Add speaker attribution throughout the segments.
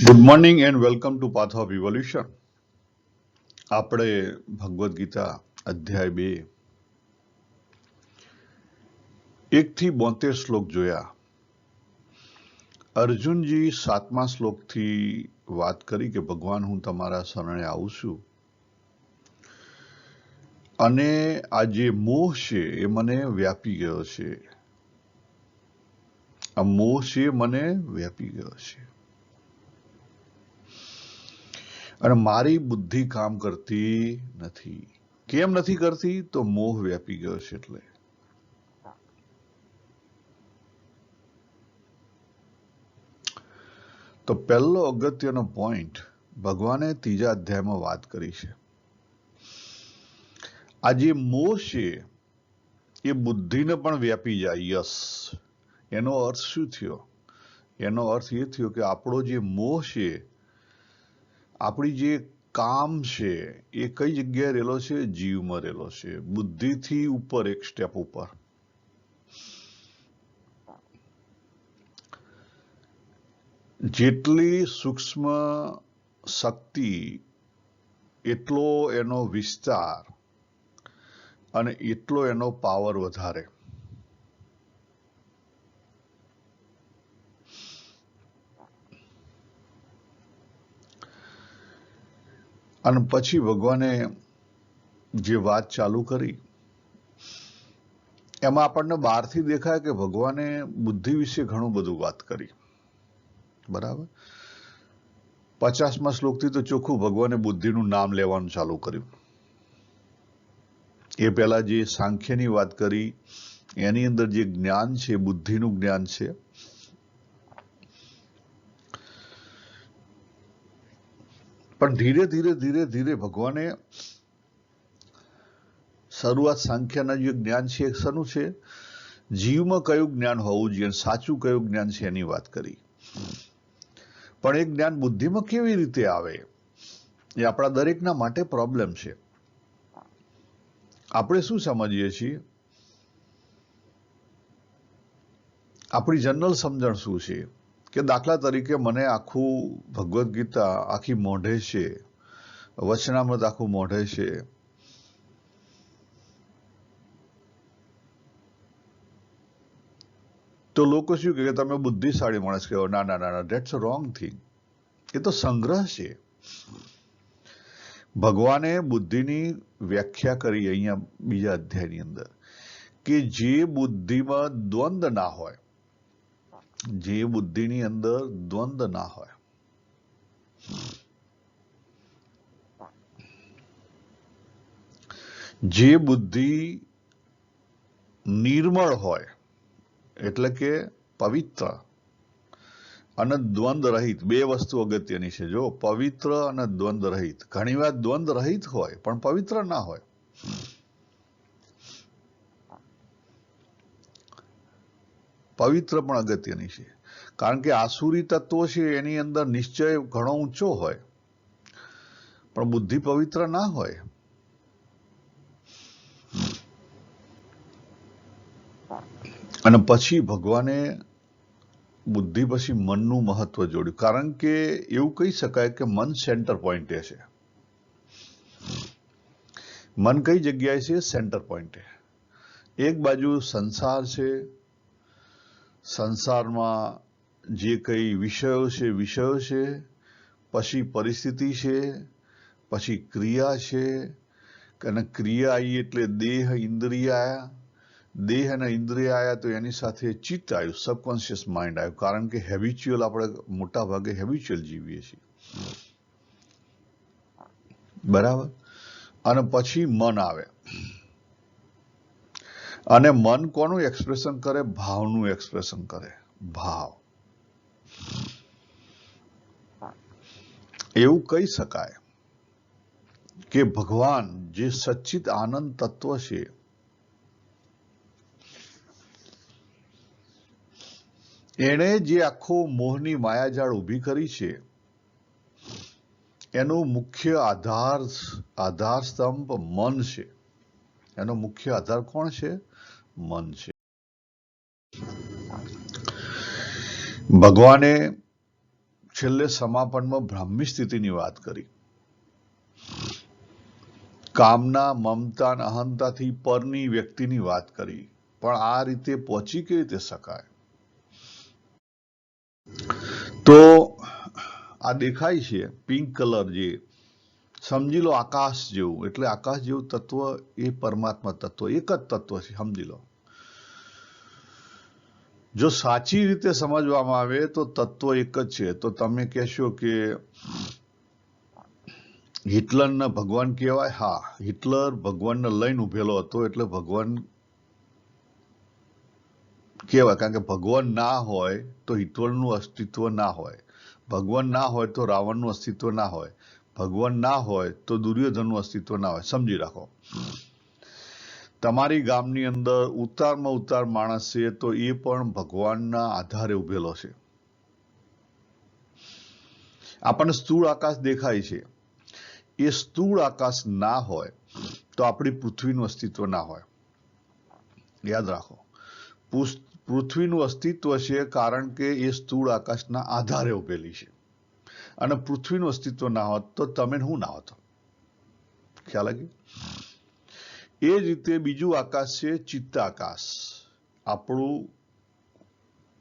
Speaker 1: Good morning and welcome to path of evolution. આપણે ભગવદ્ ગીતા અધ્યાય 2 1 થી 72 શ્લોક જોયા. અર્જુનજી 7મા શ્લોકથી વાત કરી કે ભગવાન હું તમારા શરણે આવું છું અને આ જે મોહ છે એ મને વ્યાપી ગયો છે. આ મોહ છે મને વ્યાપી ગયો છે અને મારી બુદ્ધિ કામ કરતી નથી. કેમ નથી કરતી? તો મોહ વ્યાપી ગયો છે એટલે. તો પહેલો અગત્યનો પોઈન્ટ ભગવાને 3જા અધ્યાયમાં વાત કરી છે. આ જે મોહ છે એ બુદ્ધિને પણ વ્યાપી જાય. યસ, એનો અર્થ શું થયો? એનો અર્થ એ થયો કે આપણો જે મોહ છે, આપણી જે કામ છે એ કઈ જગ્યાએ રહેલો છે? જીવમાં રહેલો છે, બુદ્ધિથી ઉપર, એક સ્ટેપ ઉપર. જેટલી સૂક્ષ્મ શક્તિ એટલો એનો વિસ્તાર અને એટલો એનો પાવર વધારે. અને પછી ભગવાને જે વાત ચાલુ કરી એમાં આપણને બહારથી દેખાય કે ભગવાને બુદ્ધિ વિશે ઘણું બધું વાત કરી. બરાબર. 50મા શ્લોકથી તો ચોખ્ખું ભગવાને બુદ્ધિનું નામ લેવાનું ચાલુ કર્યું. એ પહેલા જે સાંખ્યની વાત કરી એની અંદર જે જ્ઞાન છે, બુદ્ધિનું જ્ઞાન છે. પણ ધીરે ધીરે ધીરે ધીરે ભગવાને શરૂઆત સાંખ્યના જે જ્ઞાન છે એ શેનું છે? જીવમાં કયું જ્ઞાન હોવું જોઈએ, સાચું કયું જ્ઞાન છે એની વાત કરી. પણ એ જ્ઞાન બુદ્ધિમાં કેવી રીતે આવે એ આપણા દરેકના માટે પ્રોબ્લેમ છે. આપણે શું સમજીએ છીએ? આપણી જનરલ સમજણ શું છે કે દાખલા તરીકે મને આખું ભગવદ્ ગીતા આખી મોઢે છે, વચનામૃત આખું મોઢે છે, તો લોકો શું કહે? તમે બુદ્ધિશાળી માણસ કહેવો. ના ના ના, ધેટ્સ અ રોંગ થિંગ. એ તો સંગ્રહ છે. ભગવાને બુદ્ધિની વ્યાખ્યા કરી અહીંયા 2જા અધ્યાયની અંદર કે જે બુદ્ધિમાં દ્વંદ ના હોય, જે બુદ્ધિની અંદર દ્વંદ ના હોય, જે બુદ્ધિ નિર્મળ હોય, એટલે કે પવિત્ર અને દ્વંદ રહિત. 2 વસ્તુ અગત્યની છે. જો પવિત્ર અને દ્વંદ રહિત. ઘણીવાર દ્વંદ રહિત હોય પણ પવિત્ર ના હોય. પવિત્ર પણ અગત્યની છે, કારણ કે આસુરી તત્વો છે એની અંદર નિશ્ચય ઘણો ઊંચો હોય પણ બુદ્ધિ પવિત્ર ના હોય. અને પછી ભગવાને બુદ્ધિ પછી મનનું મહત્વ જોડ્યું, કારણ કે એવું કહી શકાય કે મન સેન્ટર પોઈન્ટે છે. મન કઈ જગ્યાએ છે? સેન્ટર પોઈન્ટે. એક બાજુ સંસાર છે, સંસારમાં જે કઈ વિષયો છે, પછી પરિસ્થિતિ છે, પછી ક્રિયા છે, અને ક્રિયા આવી એટલે દેહ, ઇન્દ્રિય આયા. દેહ અને ઇન્દ્રિય આયા તો એની સાથે ચિત્ત આવ્યું, સબકોન્શિયસ માઇન્ડ આવ્યું, કારણ કે હેબિચ્યુઅલ આપણે મોટા ભાગે હેબિચ્યુઅલ જીવીએ છીએ. બરાબર. અને પછી મન આવે. અને મન કોનું એક્સપ્રેશન કરે? ભાવનું એક્સપ્રેશન કરે. ભાવ. એવું કહી શકાય કે ભગવાન જે સચ્ચિત આનંદ તત્વ છે, એણે જે આખો મોહની માયાજાળ ઊભી કરી છે એનું મુખ્ય આધાર સ્તંભ મન છે. એનો મુખ્ય આધાર કોણ છે? મન છે. ભગવાને છેલ્લે સમાપનમાં બ્રાહ્મી સ્થિતિની વાત કરી. કામના, મમતા અને અહંતાથી પરની વ્યક્તિની વાત કરી. પણ આ રીતે પહોંચી કેવી રીતે શકાય? તો આ દેખાય છે પિંક કલર, જે સમજી લો આકાશ જેવું, એટલે આકાશ જેવું તત્વ એ પરમાત્મા તત્વ, એક જ તત્વ છે, સમજી લો. જો સાચી રીતે સમજવામાં આવે તો તત્વ એક જ છે. તો તમે કહેશો કે હિટલરને ભગવાન કહેવાય? હા, હિટલર ભગવાનને લઈને ઉભેલો હતો એટલે ભગવાન કહેવાય. કારણ કે ભગવાન ના હોય તો હિટલરનું અસ્તિત્વ ના હોય, ભગવાન ના હોય તો રાવણનું અસ્તિત્વ ના હોય, ભગવાન ના હોય તો દુર્યોધનનું અસ્તિત્વ ના હોય. સમજી રાખો. તમારી ગામની અંદર ઉતારમાં ઉતાર માણસ છે તો એ પણ ભગવાનના આધારે ઉભેલો છે. આપણને સ્થૂળ આકાશ દેખાય છે, એ સ્થૂળ આકાશ ના હોય તો આપણી પૃથ્વીનું અસ્તિત્વ ના હોય. યાદ રાખો, પૃથ્વીનું અસ્તિત્વ છે કારણ કે એ સ્થૂળ આકાશના આધારે ઉભેલી છે. અને પૃથ્વીનું અસ્તિત્વ ના હોત તો તમે હું ના હોત. ખ્યાલ આવી? એ જ રીતે બીજું આકાશ છે ચિત્તાકાશ. આપણું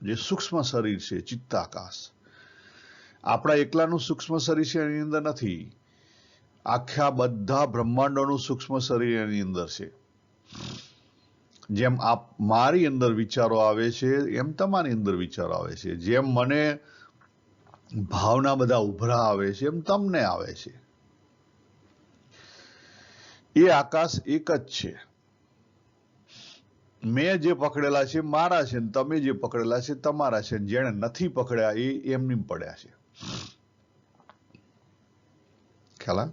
Speaker 1: જે સૂક્ષ્મ શરીર છે ચિત્તાકાશ, આપણા એકલાનું સૂક્ષ્મ શરીર છે એની અંદર નથી, આખા બધા બ્રહ્માંડોનું સૂક્ષ્મ શરીર એની અંદર છે. જેમ મારી અંદર વિચારો આવે છે એમ તમારી અંદર વિચારો આવે છે, જેમ મને ભાવના બધા ઉભરા આવે છે એમ તમને આવે છે. એ આકાશ એક જ છે. મેં જે પકડેલા છે મારા છે, તમે જે પકડેલા છે તમારા છે. જેને નથી પકડ્યા એ એમની પડ્યા છે. ખ્યાલ?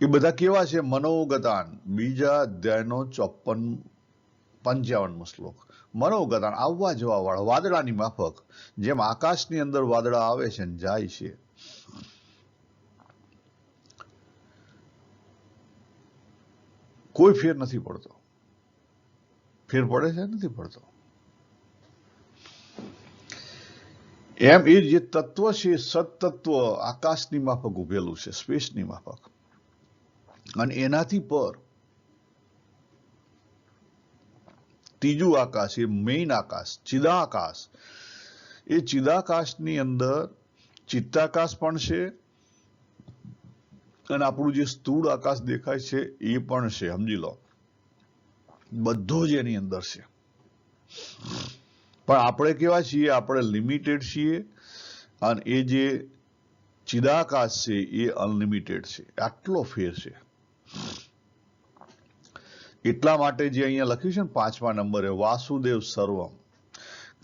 Speaker 1: એ બધા કેવા છે? મનોગતાન. બીજા અધ્યાયનો 55મો શ્લોક. મનોગતાન, આવવા જવા વાળા, વાદળાની માફક. જેમ આકાશની અંદર વાદળા આવે છે ને જાય છે, કોઈ ફેર નથી પડતો. ફેર પડે છે? નથી પડતો. એમ એ જે તત્વ છે, સત્તત્વ આકાશની માફક ઉભેલું છે, સ્પેસની માફક. અને એનાથી પર ત્રીજું આકાશ, એ મેઇન આકાશ, ચિદાકાશ. એ ચિદાકાશની અંદર ચિત્તાકાશ પણ છે અને આપણું જે સ્થૂળ આકાશ દેખાય છે એ પણ છે. સમજી લો, બધું જ એની અંદર છે. પણ આપણે કેવા છીએ? આપણે લિમિટેડ છીએ અને એ જે ચિદાકાશ છે એ અનલિમિટેડ છે. આટલો ફેર છે. એટલા માટે જે અહીંયા લખ્યું છે ને 5મા નંબરે, વાસુદેવ સર્વમ.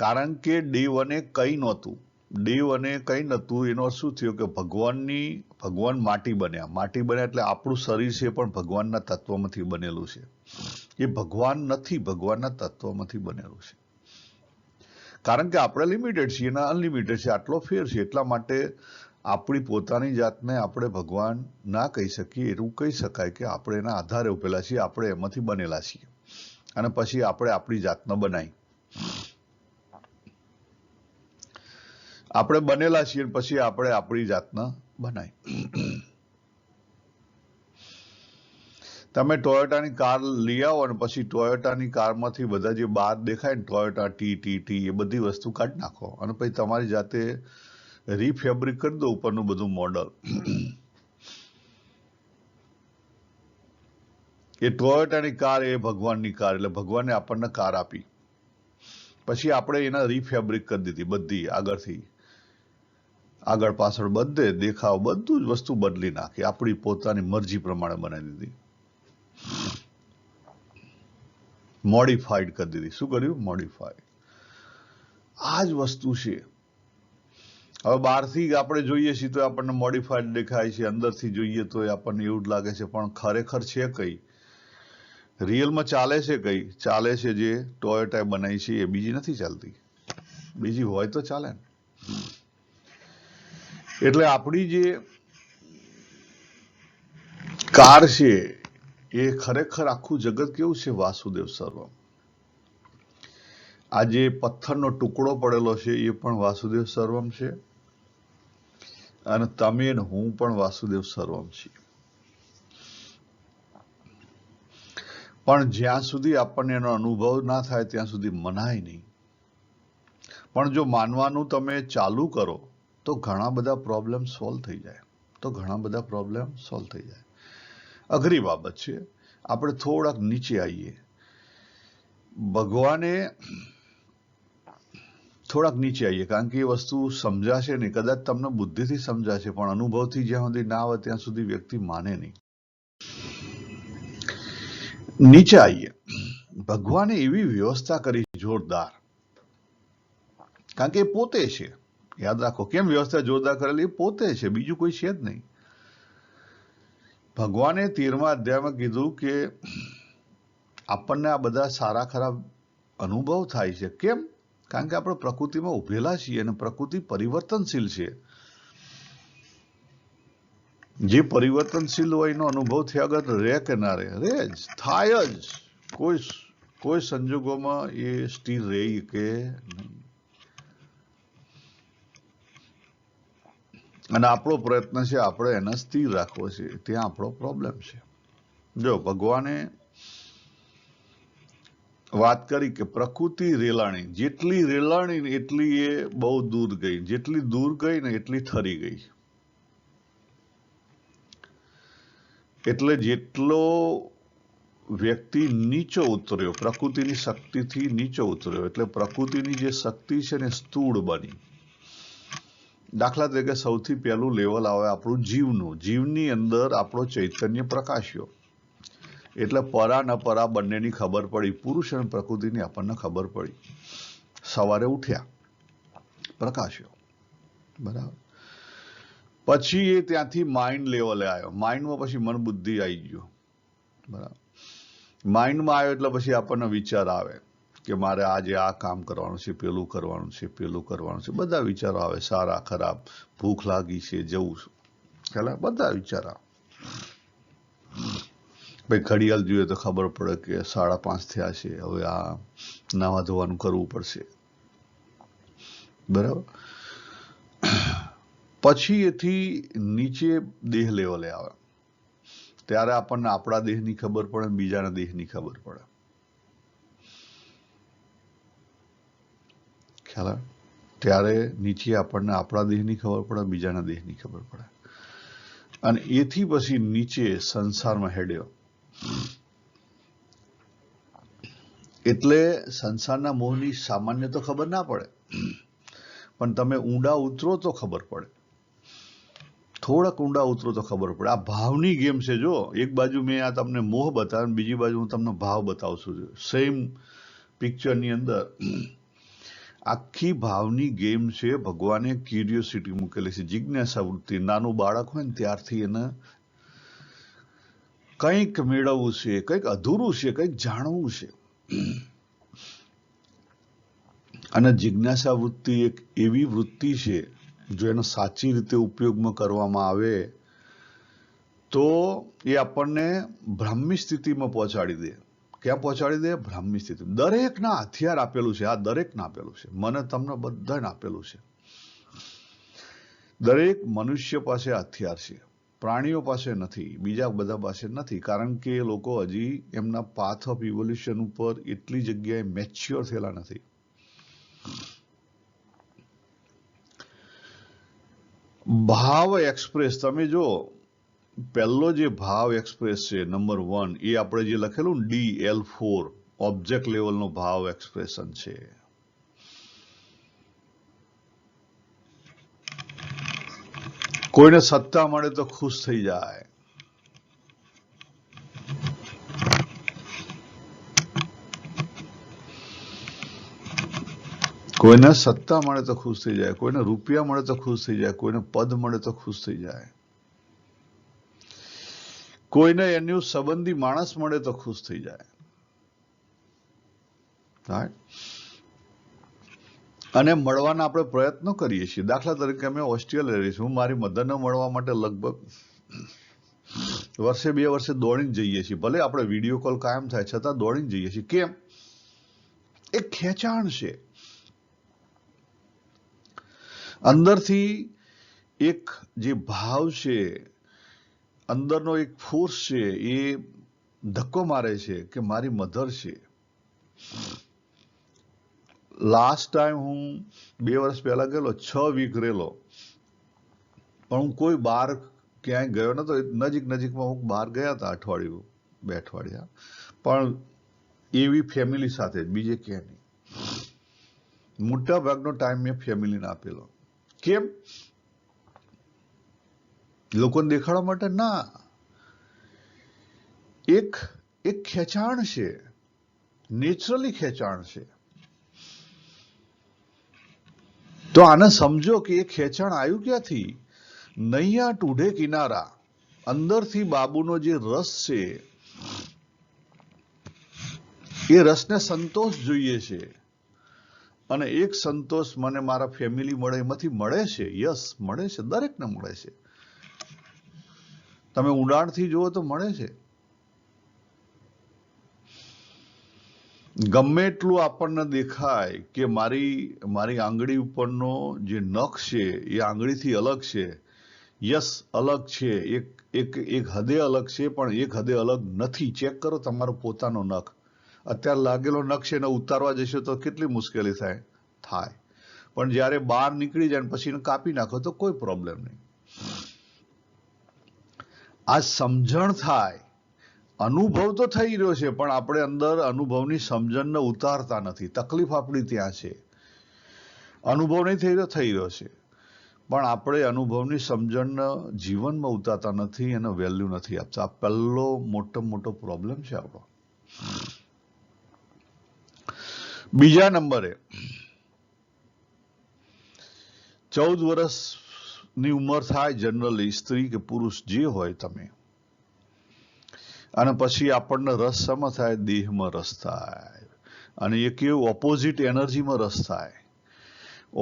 Speaker 1: કારણ કે દેવને કઈ નહોતું, દેવને કઈ નહોતું, એનો શું થયો કે ભગવાન માટી બન્યા. માટી બન્યા એટલે આપણું શરીર છે પણ ભગવાનના તત્વમાંથી બનેલું છે. એ ભગવાન નથી, ભગવાનના તત્વમાંથી બનેલું છે. કારણ કે આપણે લિમિટેડ છીએ અને અનલિમિટેડ છે. આટલો ફેર છે. એટલા માટે આપણી પોતાની જાતને આપણે ભગવાન ના કહી શકીએ. એવું કહી શકાય કે આપણે એના આધારે ઉભેલા છીએ, આપણે એમાંથી બનેલા છીએ. અને પછી આપણે આપણી જાતને બનાવી. આપણે બનેલા છીએ પછી આપણે આપણી જાતને બનાવી. તમે ટોયોટાની કાર લઈ આવો અને પછી ટોયોટાની કારમાંથી બધા જે બહાર દેખાય ને, ટોયોટા ટી, એ બધી વસ્તુ કાઢી નાખો અને પછી તમારી જાતે રીફેબ્રિક કરી દો ઉપરનું બધું મોડલ. એ ટોયોટાની કાર એ ભગવાનની કાર, એટલે ભગવાને આપણને કાર આપી. પછી આપણે એના રીફેબ્રિક કરી દીધી બધી, આગળ પાછળ બધે દેખાવ બધું જ વસ્તુ બદલી નાખી, આપણી પોતાની મરજી પ્રમાણે બનાવી દીધી, મોડિફાઈડ કરી દીધી. શું કર્યું? મોડિફાઈડ. આ જ વસ્તુ છે. હવે બહારથી આપણે જોઈએ છીએ તો આપણને મોડિફાઈડ દેખાય છે, અંદરથી જોઈએ તો આપણને એવું જ લાગે છે, પણ ખરેખર છે કઈ? રિયલમાં ચાલે છે કઈ? ચાલે છે જે ટોયોટાએ બનાવી છે એ બીજી નથી ચાલતી. બીજી હોય તો ચાલે ને. એટલે આપણી જે કાર છે એ ખરેખર આખું જગત કેવું છે? વાસુદેવ સર્વમ. આ જે પથ્થરનો ટુકડો પડેલો છે એ પણ વાસુદેવ સર્વમ છે. અને તમે ને હું પણ વાસુદેવ સર્વમ છીએ. પણ જ્યાં સુધી આપણને એનો અનુભવ ના થાય ત્યાં સુધી મનાય નહીં. પણ જો માનવાનું તમે ચાલુ કરો તો ઘણા બધા પ્રોબ્લેમ સોલ્વ થઈ જાય. અઘરી બાબત છે. આપણે થોડાક નીચે આવીએ. ભગવાને થોડાક નીચે આવીએ, કારણ કે એ વસ્તુ સમજાશે નહીં. કદાચ તમને બુદ્ધિથી સમજાશે, પણ અનુભવથી જ્યાં સુધી ના આવે ત્યાં સુધી વ્યક્તિ માને નહીં. નીચે આવીએ. ભગવાને એવી વ્યવસ્થા કરી જોરદાર, કારણ કે એ પોતે છે. યાદ રાખો, કેમ વ્યવસ્થા જોરદાર કરેલી? એ પોતે છે, બીજું કોઈ છે જ નહીં. ભગવાને 13મા અધ્યાયમાં કીધું કે આપણને આ બધા સારા ખરાબ અનુભવ થાય છે. કેમ? કારણ કે આપણે પ્રકૃતિમાં ઉભેલા છીએ અને પ્રકૃતિ પરિવર્તનશીલ છે. જે પરિવર્તનશીલ હોય એનો અનુભવ થયા વગર રહે કે ના રહે? રહે જ, થાય જ. કોઈ સંજોગોમાં એ સ્થિર રહે કે નહીં. અને આપણો પ્રયત્ન છે આપણે એને સ્થિર રાખવો છે. ત્યાં આપણો પ્રોબ્લેમ છે. જો ભગવાને વાત કરી કે પ્રકૃતિ રેલાણી, જેટલી રેલાણી એટલી એ બહુ દૂર ગઈ, જેટલી દૂર ગઈ ને એટલી ઠરી ગઈ. એટલે જેટલો વ્યક્તિ નીચો ઉતર્યો, પ્રકૃતિની શક્તિથી નીચો ઉતર્યો, એટલે પ્રકૃતિની જે શક્તિ છે ને સ્થૂળ બની. દાખલા તરીકે સૌથી પહેલું લેવલ આવે આપણું જીવનું. જીવની અંદર આપણો ચૈતન્ય પ્રકાશ્યો, એટલે પરા ન પરા બંનેની ખબર પડી. પુરુષ અને પ્રકૃતિની આપણને ખબર પડી. સવારે ઉઠ્યા, પ્રકાશ્યો, બરાબર. પછી એ ત્યાંથી માઇન્ડ લેવલે આવ્યો. માઇન્ડમાં પછી મન બુદ્ધિ આવી ગયો, બરાબર. માઇન્ડમાં આવ્યો એટલે પછી આપણને વિચાર આવે કે મારે આજે આ કામ કરવાનું છે, પેલું કરવાનું છે, પેલું કરવાનું છે. બધા વિચારો આવે, સારા ખરાબ, ભૂખ લાગી છે, જવું છે, બધા વિચાર આવે. ભાઈ ઘડિયાળ જોઈએ તો ખબર પડે કે 5:30 થયા છે, હવે આ નાવા ધોવાનું કરવું પડશે, બરાબર. પછી એથી નીચે દેહ લેવલે આવે, ત્યારે આપણને આપણા દેહની ખબર પડે, બીજાના દેહની ખબર પડે. ખ્યાલ આવે? ત્યારે નીચે આપણને આપણા દેહની ખબર પડે, બીજાના દેહની ખબર પડે. અને એથી પછી નીચે સંસારમાં હેડ્યો. એટલે સંસારના મોહની સામાન્ય તો ખબર ના પડે, પણ તમે ઊંડા ઉતરો તો ખબર પડે. થોડાક ઊંડા ઉતરો તો ખબર પડે. આ ભાવની ગેમ છે. જો એક બાજુ મેં આ તમને મોહ બતાવ્યો, બીજી બાજુ હું તમને ભાવ બતાવું છું. સેમ પિક્ચરની અંદર આખી ભાવની ગેમ છે. ભગવાને ક્યુરિયોસિટી મૂકેલી છે, જિજ્ઞાસા વૃત્તિ. નાનું બાળક હોય ને ત્યારથી એને કંઈક મેળવવું છે, કંઈક અધૂરું છે, કંઈક જાણવું છે. અને જિજ્ઞાસા વૃત્તિ એક એવી વૃત્તિ છે, જો એનો સાચી રીતે ઉપયોગમાં કરવામાં આવે તો એ આપણને બ્રાહ્મી સ્થિતિમાં પહોંચાડી દે. ક્યાં પહોંચાડી દે? બ્રાહ્મી સ્થિતિ. દરેકના હથિયાર આપેલું છે. આ દરેકને આપેલું છે, મને તમને બધાને આપેલું છે. દરેક મનુષ્ય પાસે હથિયાર છે. પ્રાણીઓ પાસે નથી, બીજા બધા પાસે નથી, કારણ કે એ લોકો હજી એમના પાથ ઓફ ઇવોલ્યુશન ઉપર એટલી જગ્યાએ મેચ્યોર થયેલા નથી. ભાવ એક્સપ્રેસ, તમે જો પહેલો જે ભાવ એક્સપ્રેસ છે નંબર 1, એ આપણે જે લખેલું DL4 ઓબ્જેક્ટ લેવલનો ભાવ એક્સપ્રેશન છે. કોઈને સત્તા મળે તો ખુશ થઈ જાય, કોઈને સત્તા મળે તો ખુશ થઈ જાય, કોઈને રૂપિયા મળે તો ખુશ થઈ જાય, કોઈને પદ મળે તો ખુશ થઈ જાય, કોઈને એનું સંબંધી માણસ મળે તો ખુશ થઈ જાય. અને મળવાના આપણે પ્રયત્નો કરીએ છીએ. દાખલા તરીકે અમે ઓસ્ટ્રેલિયા રહીશું, હું મારી મધરને મળવા માટે લગભગ વર્ષે 2 વર્ષે દોડીને જઈએ છીએ. ભલે આપણે વિડીયો કોલ કાયમ થાય છતાં દોડીને જઈએ છીએ. કેમ? એક ખેંચાણ છે અંદરથી. એક જે ભાવ છે, અંદરનો એક ફોર્સ છે, એ ધક્કો મારે છે કે મારી મધર છે. લાસ્ટ ટાઈમ હું 2 વર્ષ પહેલા ગયેલો, 6 વીક રહેલો, પણ હું કોઈ બહાર ક્યાંય ગયો નતો. નજીકમાં હું બહાર ગયા હતા, અઠવાડિયું 2 અઠવાડિયા, પણ એવી ફેમિલી સાથે જ, બીજે ક્યાંય નહીં. મોટા ભાગનો ટાઈમ મેં ફેમિલીને આપેલો. કેમ? લોકોને દેખાડવા માટે ના, એક ખેંચાણ છે, નેચરલી ખેંચાણ છે. તો આને સમજો કે એ ખેંચાણ આવ્યું ક્યાંથી? નૈયા ટૂઢે કિનારા, અંદરથી બાબુનો જે રસ છે, એ રસને સંતોષ જોઈએ છે. અને એક સંતોષ મને મારા ફેમિલી મળે, એમાંથી મળે છે. યસ, મળે છે, દરેકને મળે છે. તમે ઊંડાણથી જુઓ તો મળે છે. ગમે એટલું આપણને દેખાય કે મારી આંગળી ઉપરનો જે નખ છે એ આંગળીથી અલગ છે. યસ, અલગ છે, એક હદે અલગ છે, પણ એક હદે અલગ નથી. ચેક કરો તમારો પોતાનો નખ. અત્યારે લાગેલો નખ છે એને ઉતારવા જશો તો કેટલી મુશ્કેલી થાય. પણ જ્યારે બહાર નીકળી જાય પછી એને કાપી નાખો તો કોઈ પ્રોબ્લેમ નહીં. આ સમજણ થાય. અનુભવ તો થઈ રહ્યો છે, પણ આપણે અંદર અનુભવની સમજણને ઉતારતા નથી. તકલીફ આપણી ત્યાં છે. અનુભવ નહીં થઈ રહ્યો છે, પણ આપણે અનુભવની સમજણને જીવનમાં ઉતારતા નથી, એને વેલ્યુ નથી આપતા. આ પહેલો મોટો પ્રોબ્લેમ છે આપણો. બીજા નંબરે, 14 વર્ષની ઉંમર થાય જનરલી, સ્ત્રી કે પુરુષ જે હોય તમે, અને પછી આપણને રસ શેમાં થાય? દેહમાં રસ થાય. અને એ કેવું? ઓપોઝિટ એનર્જીમાં રસ થાય.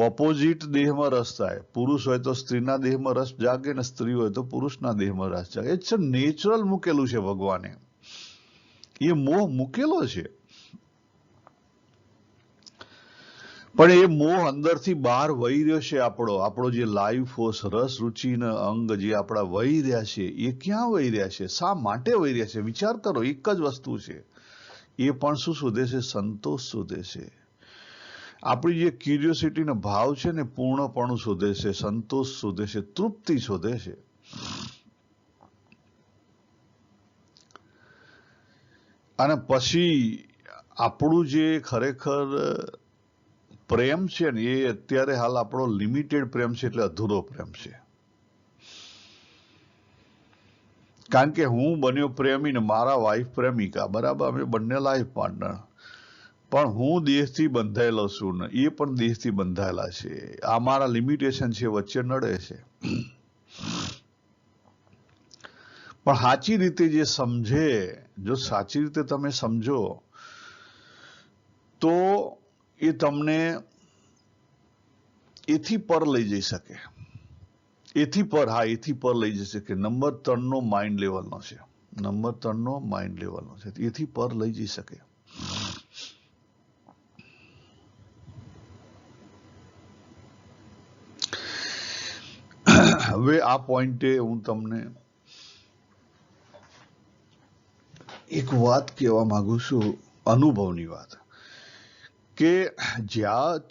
Speaker 1: ઓપોઝિટ દેહમાં રસ થાય. પુરુષ હોય તો સ્ત્રીના દેહમાં રસ જાગે, ને સ્ત્રી હોય તો પુરુષના દેહમાં રસ જાગે. એ છે નેચરલ મૂકેલું છે ભગવાને. એ મોહ મૂકેલો છે, પણ એ મોહ અંદરથી બહાર વહી રહ્યો છે. આપણો જે લાઈફ ફોર્સ, રસ, રુચિના અંગ જે આપણા વહી રહ્યા છે, એ ક્યાં વહી રહ્યા છે? શા માટે વહી રહ્યા છે? વિચાર કરો. એક જ વસ્તુ છે, એ પણ શું શોધે છે? સંતોષ શોધે છે. આપણી જે ક્યુરિયોસિટીનો ભાવ છે ને, પૂર્ણપણું શોધે છે, સંતોષ શોધે છે, તૃપ્તિ શોધે છે. અને પછી આપણું જે ખરેખર પ્રેમ છે ને, એ અત્યારે હાલ આપણો લિમિટેડ પ્રેમ છે, એટલે અધૂરો પ્રેમ છે. કારણ કે હું બન્યો પ્રેમી ને મારા વાઈફ પ્રેમિકા, બરાબર? અમે બંને લાઈફ પાર્ટનર, પણ હું દેહથી બંધાયેલો છું ને એ પણ દેહથી બંધાયેલા છે. આ મારા લિમિટેશન છે, વચ્ચે નડે છે. પણ સાચી રીતે જે સમજે, જો સાચી રીતે તમે સમજો, તો એ તમને એથી પર લઈ જઈ શકે. એથી પર લઈ જઈ શકે. નંબર 3નો માઇન્ડ લેવલનો છે. નંબર 3નો માઇન્ડ લેવલનો છે. એથી પર લઈ જઈ શકે. હવે આ પોઈન્ટે હું તમને એક વાત કહેવા માંગુ છું, અનુભવની વાત, કે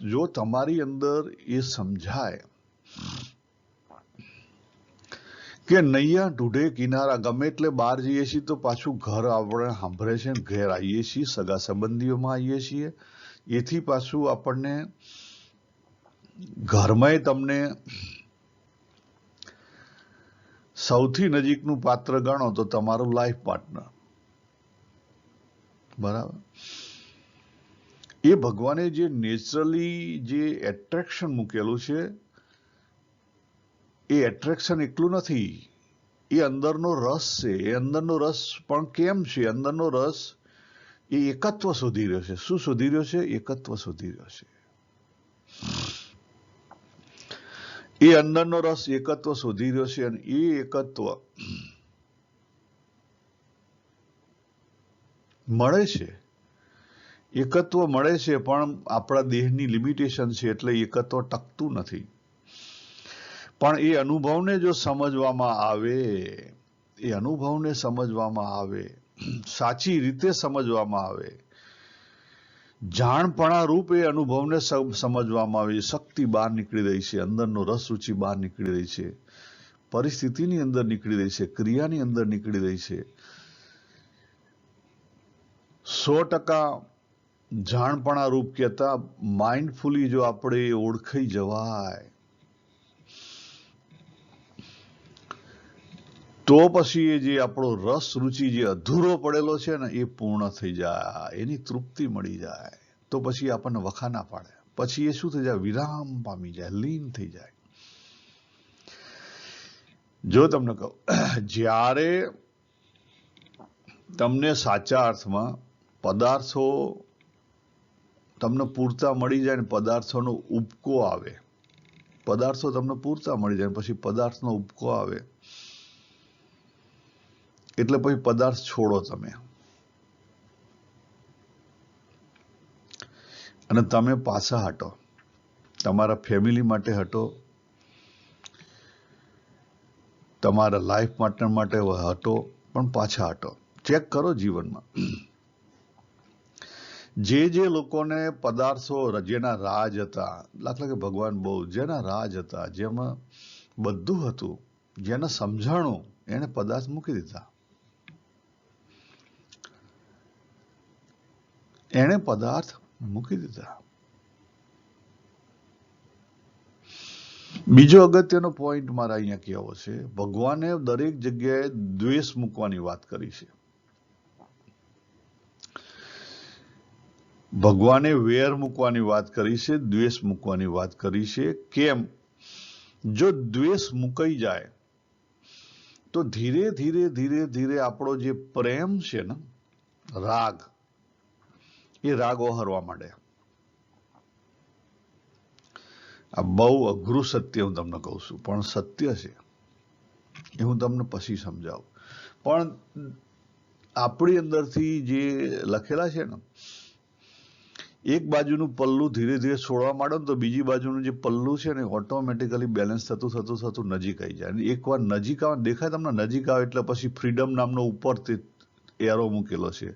Speaker 1: જો તમારી અંદર એ સમજાય કે નૈયા ઢૂઢે કિનારા, ગમે એટલે બહાર જઈએ છીએ તો પાછું ઘર આપણે સાંભળે છે, ઘેર આવીએ છીએ, સગા સંબંધીઓમાં આવીએ છીએ. એથી પાછું આપણને ઘરમાંય તમને સૌથી નજીકનું પાત્ર ગણો તો તમારું લાઈફ પાર્ટનર, બરાબર? એ ભગવાને જે નેચરલી જે એટ્રેક્શન મૂકેલું છે, એ એટ્રેક્શન એકલું નથી, એ અંદરનો રસ છે. એ અંદરનો રસ પણ કેમ છે? અંદરનો રસ એ એકત્વ શોધી રહ્યો છે. શું શોધી રહ્યો છે? એકત્વ શોધી રહ્યો છે. એ અંદરનો રસ એકત્વ શોધી રહ્યો છે. અને એ એકત્વ મળે છે. એકત્વ મળે છે, પણ આપણા દેહની લિમિટેશન છે, એટલે એકત્વ ટકતું નથી. પણ એ અનુભવને જો સમજવામાં આવે, એ અનુભવને સમજવામાં આવે, સાચી રીતે સમજવામાં આવે, જાણપણા રૂપ એ અનુભવને સમજવામાં આવે, શક્તિ બહાર નીકળી રહી છે, અંદરનો રસ રુચિ બહાર નીકળી રહી છે, પરિસ્થિતિની અંદર નીકળી રહી છે, ક્રિયાની અંદર નીકળી રહી છે. 100% જાણપણા રૂપ કહેતા માઇન્ડફુલી જો આપણે ઓળખાઈ જવાય તો પછી એ જે આપણો રસ રુચિ જે અધૂરો પડેલો છે ને એ પૂર્ણ થઈ જાય, એની તૃપ્તિ મળી જાય, તો પછી આપણને વખા ના પાડે. પછી એ શું થઈ જાય? વિરામ પામી જાય, લીન થઈ જાય. જો તમને કહું, જ્યારે તમને સાચા અર્થમાં પદાર્થો તમને પૂરતા મળી જાય ને પદાર્થોનો ઉપકો આવે, પદાર્થો તમને પૂરતા મળી જાય પછી પદાર્થનો ઉપકો આવે એટલે પછી પદાર્થ છોડો તમે અને તમે પાછા હટો, તમારા ફેમિલી માટે હટો, તમારા લાઈફ પાર્ટનર માટે હટો, પણ પાછા હટો. ચેક કરો જીવનમાં જે લોકોને પદાર્થો જેના રાજ હતા, દાખલા કે ભગવાન બહુ જેના રાજ હતા, જેમાં બધું હતું, જેને સમજાણું એને પદાર્થ મૂકી દીધા, એને પદાર્થ મૂકી દીધા. બીજો અગત્યનો પોઈન્ટ મારા અહીંયા કહેવો છે, ભગવાને દરેક જગ્યાએ દ્વેષ મૂકવાની વાત કરી છે. ભગવાને વેર મૂકવાની વાત કરી છે, દ્વેષ મૂકવાની વાત કરી છે. કેમ? જો દ્વેષ મુકાઈ જાય તો ધીરે ધીરે ધીરે ધીરે આપણો જે પ્રેમ છે ને, રાગ, એ રાગ ઓહરવા માંડે. આ બહુ અઘરું સત્ય હું તમને કહું છું, પણ સત્ય છે એ હું તમને પછી સમજાવું. પણ આપણી અંદરથી જે લખેલા છે ને, એક બાજુનું પલ્લું ધીરે ધીરે છોડવા માંડો ને તો બીજી બાજુનું જે પલ્લું છે ને ઓટોમેટિકલી બેલેન્સ થતું થતું થતું નજીક આવી જાય. એકવાર નજીક આવે, દેખાય તમને નજીક આવે એટલે પછી ફ્રીડમ નામનો ઉપર એરો મૂકેલો છે,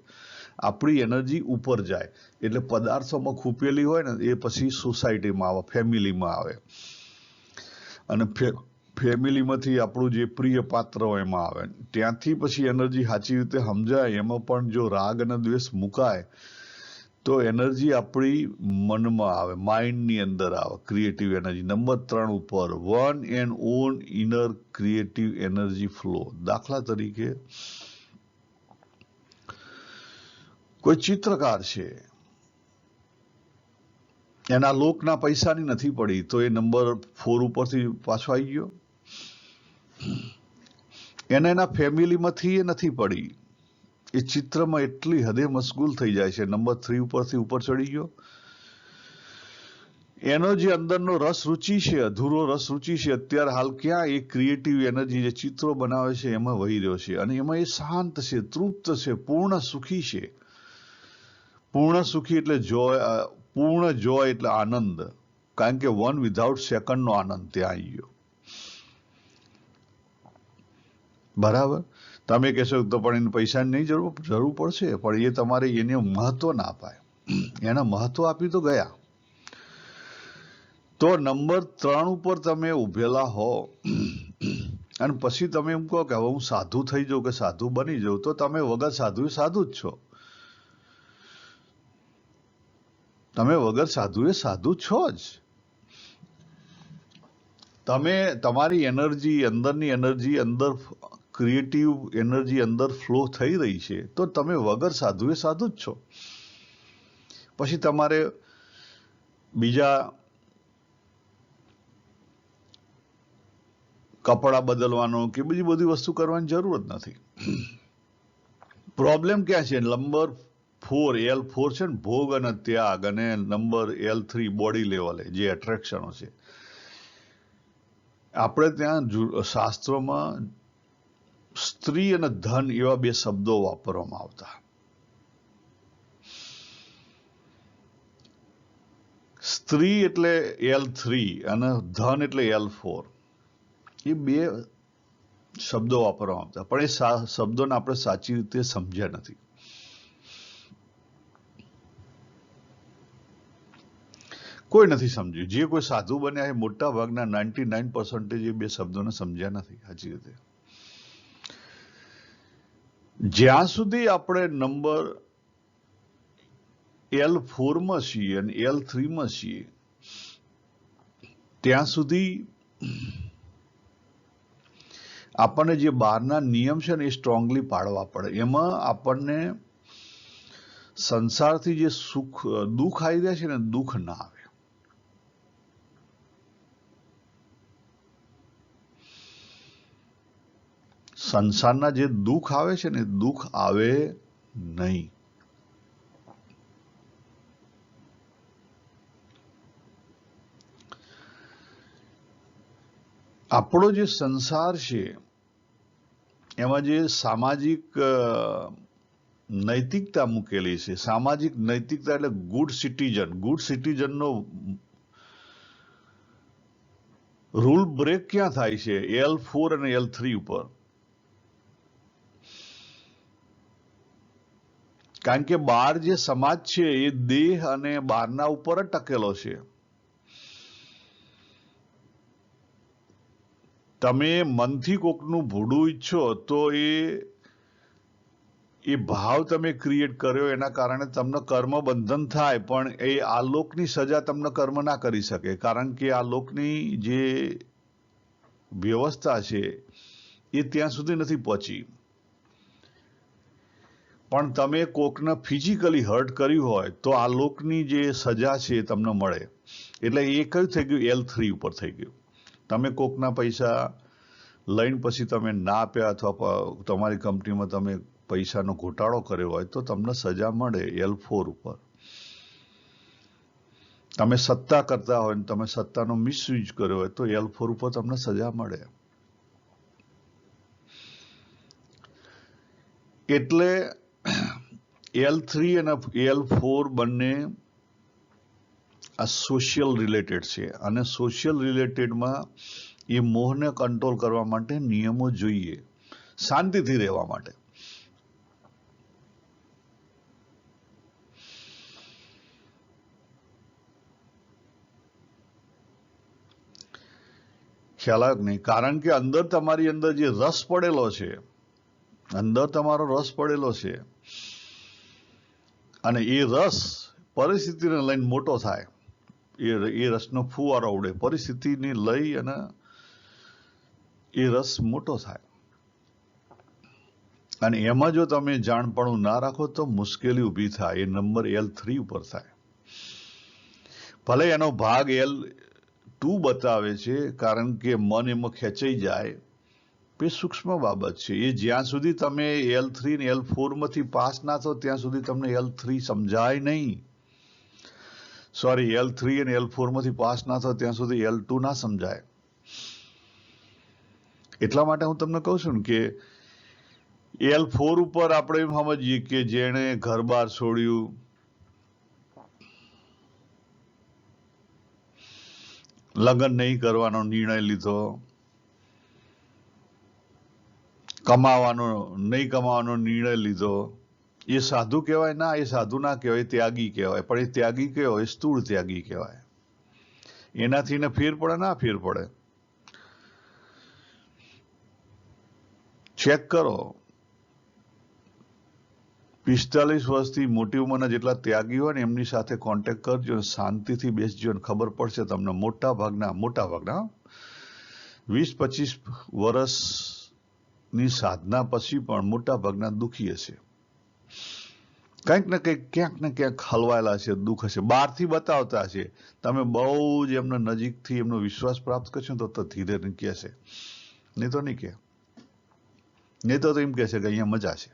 Speaker 1: આપણી એનર્જી ઉપર જાય એટલે પદાર્થોમાં ખૂપેલી હોય ને એ પછી સોસાયટીમાં આવે, ફેમિલીમાં આવે, અને ફેમિલીમાંથી આપણું જે પ્રિય પાત્ર હોય એમાં આવે, ત્યાંથી પછી એનર્જી સાચી રીતે સમજાય. એમાં પણ જો રાગ અને દ્વેષ મુકાય તો એનર્જી આપણી મનમાં આવે, માઇન્ડની અંદર આવે, ક્રિએટિવ એનર્જી. નંબર 3 ઉપર, one and on inner creative energy flow. દાખલા તરીકે કોઈ ચિત્રકાર છે, એના લોકના પૈસાની નથી પડી તો એ નંબર 4 ઉપરથી પાછો આવી ગયો. એના ફેમિલીમાંથી એ નથી પડી, એ ચિત્રમાં એટલી હદે મશગુલ થઈ જાય છે, નંબર 3 ઉપરથી ઉપર ચડી ગયો. એનો જે અંદરનો રસ રુચિ છે, અધૂરો રસ રુચિ છે, અત્યારે હાલ ક્યાં એ ક્રિએટિવ એનર્જી જે ચિત્રો બનાવે છે એમાં વહી રહ્યો છે, અને એમાં એ શાંત છે, તૃપ્ત છે, પૂર્ણ સુખી છે. પૂર્ણ સુખી એટલે જોય, પૂર્ણ જોય એટલે આનંદ, કારણ કે 1 વિધાઉટ સેકન્ડનો આનંદ ત્યાં આવી ગયો. બરાબર? તમે કહેશો તો પણ એને પૈસાની નહીં જરૂર પડશે, પણ એ તમારે એને મહત્વ ના અપાય, એને મહત્વ આપ્યું તો ગયા. તો નંબર 3 ઉપર તમે ઉભેલા હો અને પછી તમે એમ કહો કે હવે હું સાધુ થઈ જાઉં કે સાધુ બની જાઉં, તો તમે વગર સાધુ સાધુ જ છો. તમે વગર સાધુ એ સાધુ છો જ. તમે તમારી એનર્જી, અંદરની એનર્જી, અંદર ક્રિએટિવ એનર્જી અંદર ફ્લો થઈ રહી છે, તો તમે વગર સાધુ એ સાધુ જ છો. પછી તમારે બીજા કપડા બદલવાનો કે બીજી બધી વસ્તુ કરવાની જરૂર જ નથી. પ્રોબ્લેમ ક્યાં છે? નંબર 4 L4 છે ને, ભોગ અને ત્યાગ, અને નંબર L3 બોડી લેવલે જે એટ્રેક્શનો છે. આપણે ત્યાં શાસ્ત્રોમાં સ્ત્રી અને ધન એવા 2 શબ્દો વાપરવામાં આવતા. સ્ત્રી એટલે L3 અને ધન એટલે L4. એ બે શબ્દો વાપરવામાં આવતા, પણ એ શબ્દોને આપણે સાચી રીતે સમજ્યા નથી. કોઈ નથી સમજ્યું. જે કોઈ સાધુ બન્યા એ મોટા ભાગના 99% એ બે શબ્દોને સમજ્યા નથી સાચી રીતે. જ્યાં સુધી આપણે નંબર L4 માં છીએ અને L3 માં છીએ ત્યાં સુધી આપણને જે બહારના નિયમ છે ને એ સ્ટ્રોંગલી પાડવા પડે. એમાં આપણને સંસારથી જે દુઃખ આવી રહ્યા છે ને દુઃખ ના આવે. સંસારના જે દુઃખ આવે છે ને દુઃખ આવે નહીં. આપણો જે સંસાર છે એમાં જે સામાજિક નૈતિકતા મૂકેલી છે, સામાજિક નૈતિકતા એટલે ગુડ સિટીઝનનો રૂલ બ્રેક ક્યાં થાય છે? L4 અને L3 ઉપર. કારણ કે બહાર જે સમાજ છે એ દેહ અને બહારના ઉપર જ ટકેલો છે. તમે મનથી કોકનું ભૂડું ઈચ્છો તો એ ભાવ તમે ક્રિએટ કર્યો, એના કારણે તમને કર્મ બંધન થાય, પણ એ આલોકની સજા તમને કર્મ ના કરી શકે. કારણ કે આલોકની જે વ્યવસ્થા છે એ ત્યાં સુધી નથી પહોંચી. પણ તમે કોકને ફિઝિકલી હર્ટ કર્યું હોય તો આલોકની જે સજા છે એ તમને મળે. એટલે એ કયું થઈ ગયું? L3 ઉપર થઈ ગયું. તમે કોકના પૈસા લઈને પછી તમે ના આપ્યા અથવા તમારી કંપનીમાં તમે પૈસાનો ઘોટાળો કર્યો હોય તો તમને સજા મળે L4 ઉપર. તમે સત્તા કરતા હોય તમે સત્તાનો મિસયુઝ કર્યો હોય તો L4 ઉપર તમને સજા મળે. એટલે L3 અને L4 બંને આ સોશિયલ રિલેટેડ છે, અને સોશિયલ રિલેટેડમાં એ મોહને કંટ્રોલ કરવા માટે નિયમો જોઈએ, શાંતિથી રહેવા માટે. ખ્યાલ આવ્યો નહીં? કારણ કે અંદર તમારી અંદર જે રસ પડેલો છે, અંદર તમારો રસ પડેલો છે, અને એ રસ પરિસ્થિતિને લઈને મોટો થાય. એ રસનો ફુવારો ઉડે, પરિસ્થિતિને લઈ અને એ રસ મોટો થાય. અને એમાં જો તમે જાણપણું ના રાખો તો મુશ્કેલી ઊભી થાય. એ નંબર L3 ઉપર થાય. ભલે એનો ભાગ L2 બતાવે છે, કારણ કે મન એમાં ખેંચાઈ જાય, એ સૂક્ષ્મ બાબત છે. એ જ્યાં સુધી તમે L3 ને L4 માંથી પાસ ના થો ત્યાં સુધી તમને L3 સમજાય નહીં. L3 અને L4 માંથી પાસ ના થો ત્યાં સુધી L2 ના સમજાય. એટલા માટે હું તમને કહું છું ને કે L4 ઉપર આપણે એમ સમજીએ કે જેણે ઘર બાર છોડ્યું, લગ્ન નહીં કરવાનો નિર્ણય લીધો, નહીં કમાવાનો નિર્ણય લીધો, એ સાધુ કહેવાય? ના, એ સાધુ ના કહેવાય, ત્યાગી કહેવાય. પણ એ ત્યાગી કયો? એ સ્થૂળ ત્યાગી કહેવાય. એનાથી ને ફેર પડે? ના ફેર પડે. ચેક કરો. 45 વર્ષથી મોટી ઉંમરના જેટલા ત્યાગી હોય ને એમની સાથે કોન્ટેક્ટ કરજો, શાંતિથી બેસજો, ખબર પડશે તમને. મોટા ભાગના 20-25 વર્ષની સાધના પછી પણ મોટા ભાગના દુઃખી હશે. કંઈક ને કંઈક, ક્યાંક ને ક્યાંક હલવાયેલા છે, દુઃખ હશે, બહારથી બતાવતા હશે. તમે બહુ જ એમના નજીકથી એમનો વિશ્વાસ પ્રાપ્ત કરશો તો ધીરે કહેશે, નહીં તો નહીં કહે. નહીં તો એમ કહેશે કે અહીંયા મજા છે.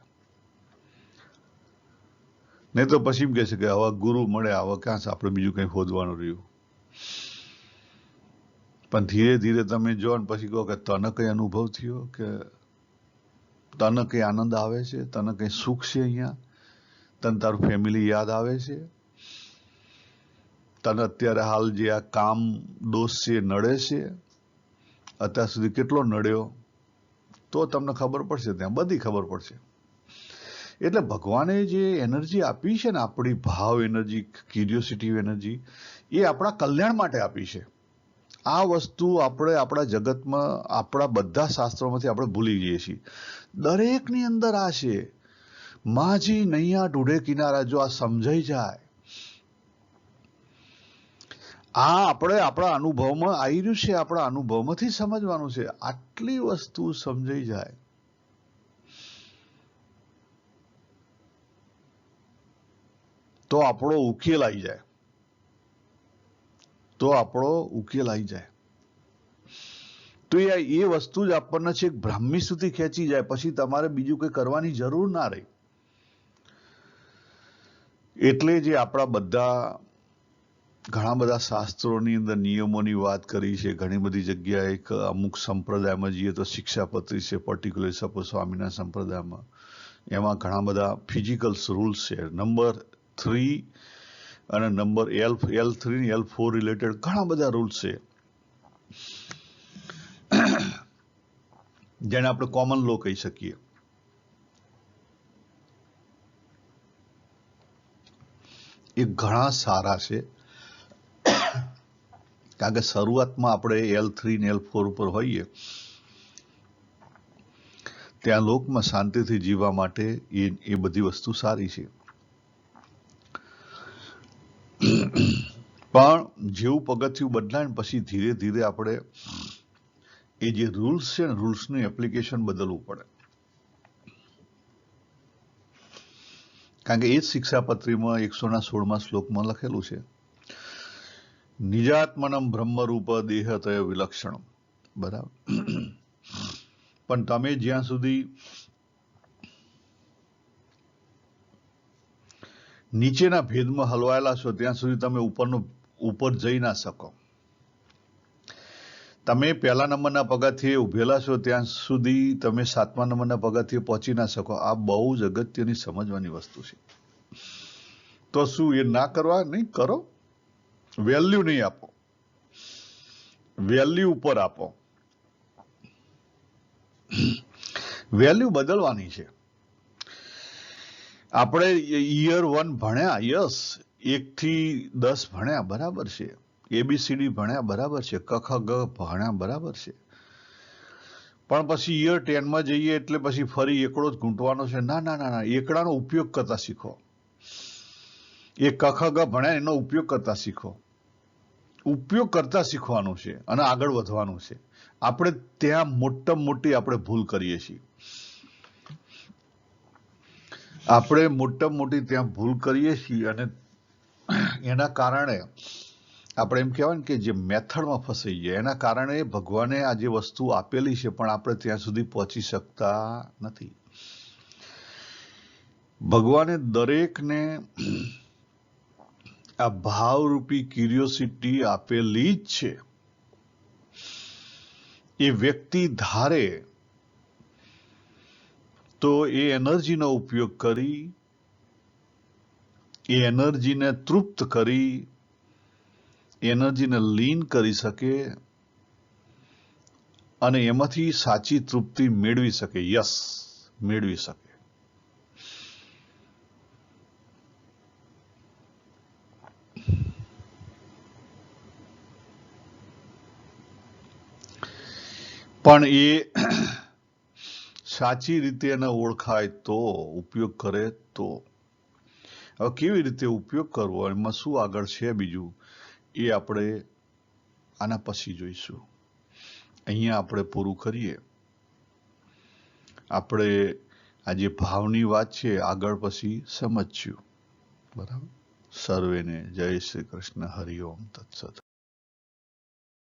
Speaker 1: નહીં તો પછી એમ કહેશે કે હવે ગુરુ મળે, હવે ક્યાં છે આપણે બીજું કંઈ શોધવાનું રહ્યું. પણ ધીરે ધીરે તમે જો ને પછી કહો કે તને કઈ અનુભવ થયો, કે તને કઈ આનંદ આવે છે, તને કઈ સુખ છે અહીંયા, તને તારું ફેમિલી યાદ આવે છે, તને અત્યારે હાલ જે આ કામ દોષ છે નડે છે, અત્યાર સુધી કેટલો નડ્યો, તો તમને ખબર પડશે, ત્યાં બધી ખબર પડશે. એટલે ભગવાને જે એનર્જી આપી છે ને, આપણી ભાવ એનર્જી, ક્યુરિયોસિટી એનર્જી, એ આપણા કલ્યાણ માટે આપી છે. આ વસ્તુ આપણે આપણા જગતમાં, આપણા બધા શાસ્ત્રોમાંથી આપણે ભૂલી જઈએ છીએ. દરેકની અંદર આ છે. માજી નૈયા ઢૂઢે કિનારા, જો આ સમજાઈ જાય, આ આપણે આપણા અનુભવમાં આવી રહ્યું છે, આપણા અનુભવમાંથી સમજવાનું છે. આટલી વસ્તુ સમજાઈ જાય તો આપણો ઉકેલ આવી જાય, તો આપણો ઉકેલ આવી જાય. તો એ વસ્તુ જ આપણને છે બ્રાહ્મી સુધી ખેંચી જાય, પછી તમારે બીજું કંઈ કરવાની જરૂર ના રહી. એટલે જે આપણા બધા ઘણા બધા શાસ્ત્રોની અંદર નિયમોની વાત કરી છે. ઘણી બધી જગ્યાએ અમુક સંપ્રદાયમાં જઈએ તો શિક્ષાપત્રી છે, પર્ટિક્યુલર સપોઝ સ્વામિનારાયણ સંપ્રદાયમાં, એમાં ઘણા બધા ફિઝિકલ રૂલ્સ છે. નંબર 3 અને નંબર L3 ને L4 રિલેટેડ ઘણા બધા રૂલ્સ છે, જેને આપણે કોમન લો કહી શકીએ. એ ઘણા સારા છે, કારણ કે શરૂઆતમાં આપણે L3 ને L4 ઉપર હોઈએ, ત્યાં લોકમાં શાંતિથી જીવવા માટે એ બધી વસ્તુ સારી છે. પણ જેવું પગથિયું બદલાય ને પછી ધીરે ધીરે આપણે એ જે રૂલ્સ છે ને, રૂલ્સનું એપ્લિકેશન બદલવું પડે. કારણ કે એ જ શિક્ષાપત્રીમાં 116મા શ્લોકમાં લખેલું છે, નિજાત્મનમ બ્રહ્મરૂપ દેહતય વિલક્ષણમ. બરાબર. પણ તમે જ્યાં સુધી નીચેના ભેદમાં હલવાયેલા છો, ત્યાં સુધી તમે ઉપર જઈ ના શકો. તમે પહેલા નંબરના પગથિયે ઉભેલા છો, ત્યાં સુધી તમે 7મા નંબરના પગથિયે પહોંચી ના શકો. આ બહુ જ અગત્યની સમજવાની વસ્તુ છે. તો શું એ ના કરવા? નહીં કરો. વેલ્યુ નહીં આપો, વેલ્યુ ઉપર આપો. વેલ્યુ બદલવાની છે. આપણે યર 1 ભણ્યા, યસ, 1 થી 10 ભણ્યા, બરાબર છે. ABCD ભણ્યા, બરાબર છે. ક ખ ગ ભણ્યા, બરાબર છે. પણ પછી યર 10માં જઈએ એટલે પછી ફરી એકડો જ ઘૂંટવાનો છે. ના ના ના ના, એકડાનો ઉપયોગ કરતા શીખો. એ ક ખ ગ ભણ્યા, એનો ઉપયોગ કરતા શીખો. ઉપયોગ કરતા શીખવાનું છે અને આગળ વધવાનું છે. આપણે ત્યાં મોટી આપણે ભૂલ કરીએ છીએ. આપણે મોટી ત્યાં ભૂલ કરીએ છીએ, અને એના કારણે આપણે એમ કહેવાય ને કે જે મેથડમાં ફસાઈ જાય, એના કારણે ભગવાને આ જે વસ્તુ આપેલી છે પણ આપણે ત્યાં સુધી પહોંચી શકતા નથી. ભગવાને દરેકને આ ભાવરૂપી ક્યુરિયોસિટી આપેલી જ છે. એ વ્યક્તિ ધારે તો એ એનર્જીનો ઉપયોગ કરી, એ એનર્જીને તૃપ્ત કરી, એનર્જીને લીન કરી શકે અને એમાંથી સાચી તૃપ્તિ મેળવી શકે. યસ, મેળવી શકે. પણ એ સાચી રીતે એને ઓળખાય તો, ઉપયોગ કરે તો. હવે કેવી રીતે ઉપયોગ કરવો, એમાં શું આગળ છે બીજું, એ આપણે આના પછી જોઈશું. અહીંયા આપણે પૂરું કરીએ. આપણે આ જે ભાવની વાત છે આગળ પછી સમજ્યું. બરાબર. સર્વેને જય શ્રી કૃષ્ણ. હરિ ઓમ તત્સત.